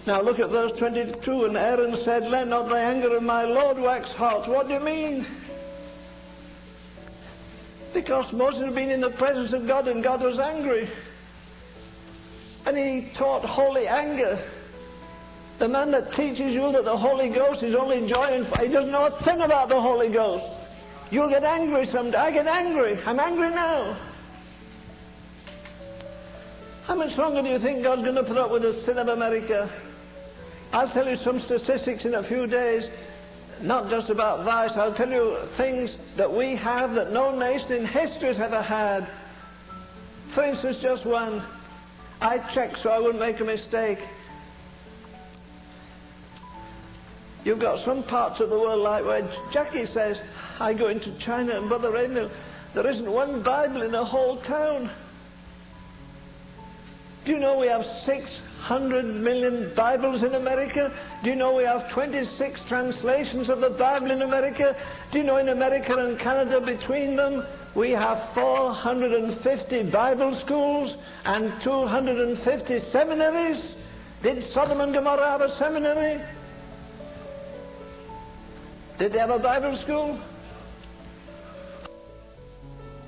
Now look at verse 22. And Aaron said, let not the anger of my Lord wax hot. What do you mean? Because Moses had been in the presence of God and God was angry. And he taught holy anger. The man that teaches you that the Holy Ghost is only joy and he doesn't know a thing about the Holy Ghost. You'll get angry someday. I get angry. I'm angry now. How much longer do you think God's going to put up with the sin of America? I'll tell you some statistics in a few days, not just about vice. I'll tell you things that we have that no nation in history has ever had. For instance, just one. I checked so I wouldn't make a mistake. You've got some parts of the world like where Jackie says, I go into China and Brother Emil, there isn't one Bible in the whole town. Do you know we have 600 million Bibles in America? Do you know we have 26 translations of the Bible in America? Do you know in America and Canada between them we have 450 Bible schools and 250 seminaries? Did Sodom and Gomorrah have a seminary? Did they have a Bible school?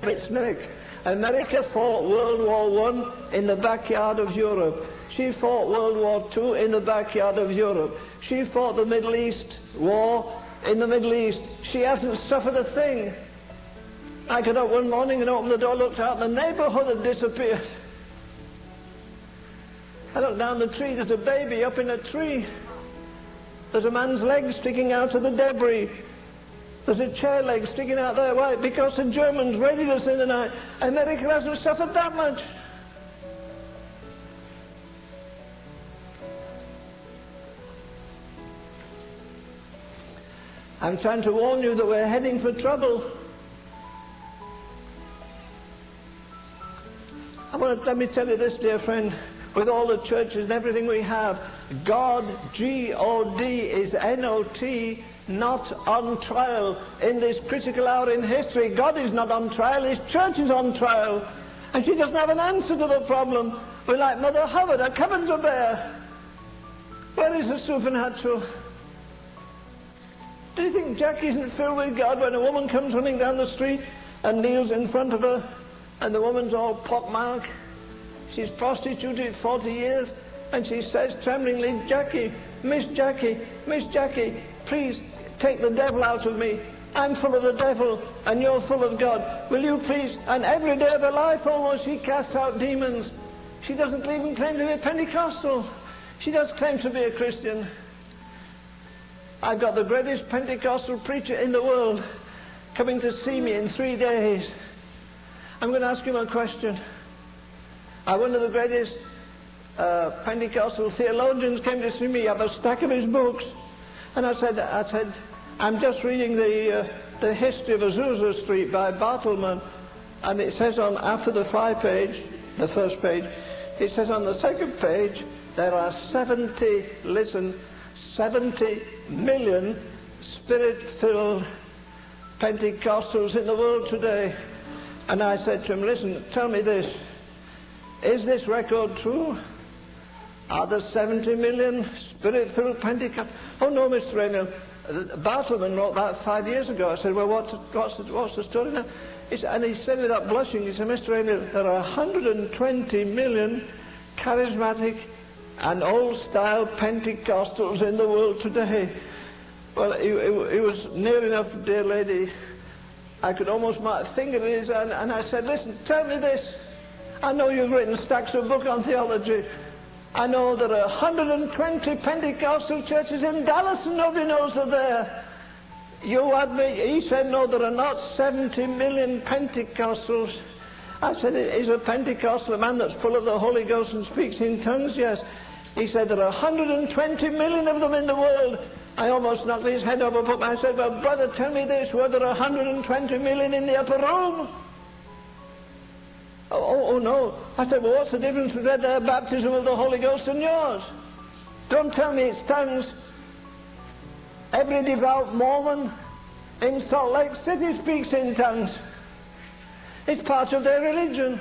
It's America fought World War I in the backyard of Europe. She fought World War II in the backyard of Europe. She fought the Middle East war in the Middle East. She hasn't suffered a thing. I got up one morning and opened the door, looked out, and the neighborhood had disappeared. I looked down the tree, there's a baby up in a tree. There's a man's leg sticking out of the debris. There's a chair leg sticking out there. Why? Because the Germans raided us in the night. America hasn't suffered that much. I'm trying to warn you that we're heading for trouble. Let me tell you this, dear friend. With all the churches and everything we have, God, G-O-D, is N-O-T, not on trial in this critical hour in history. God is not on trial, His church is on trial. And she doesn't have an answer to the problem. We're like Mother Hubbard, our cupboards are bare. Where is the supernatural? Do you think Jack isn't filled with God when a woman comes running down the street and kneels in front of her and the woman's all pockmarked? She's prostituted 40 years, and she says tremblingly, Miss Jackie, please take the devil out of me. I'm full of the devil, and you're full of God. Will you please? And every day of her life almost she casts out demons. She doesn't even claim to be a Pentecostal. She does claim to be a Christian. I've got the greatest Pentecostal preacher in the world coming to see me in 3 days. I'm going to ask him a question. One of the greatest Pentecostal theologians came to see me. I have a stack of his books. And I said, I'm just reading the history of Azusa Street by Bartleman. And it says after the page, the first page, it says on the second page, there are 70 million Spirit-filled Pentecostals in the world today. And I said to him, listen, tell me this. Is this record true? Are there 70 million Spirit-filled Pentecostals? Oh no, Mr. Emil. Bartleman wrote that 5 years ago. I said, well, what's the story now? And he said without blushing, he said, Mr. Emil, there are 120 million charismatic and old-style Pentecostals in the world today. Well, he was near enough, dear lady. I could almost finger in his hand, and I said, listen, tell me this. I know you've written stacks of books on theology. I know there are 120 Pentecostal churches in Dallas and nobody knows they're there. You had me, he said, no, there are not 70 million Pentecostals. I said, is a Pentecostal a man that's full of the Holy Ghost and speaks in tongues? Yes. He said, there are 120 million of them in the world. I almost knocked his head over, but I said, well, brother, tell me this, were there 120 million in the upper room? Oh, no. I said, well, what's the difference between their baptism of the Holy Ghost and yours? Don't tell me it's tongues. Every devout Mormon in Salt Lake City speaks in tongues. It's part of their religion.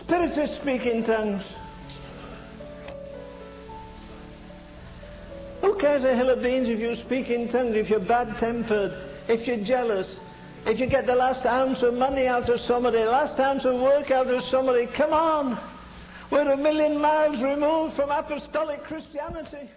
Spiritists speak in tongues. Who cares a hill of beans if you speak in tongues, if you're bad-tempered, if you're jealous, if you get the last ounce of money out of somebody, the last ounce of work out of somebody? Come on! We're 1,000,000 miles removed from apostolic Christianity.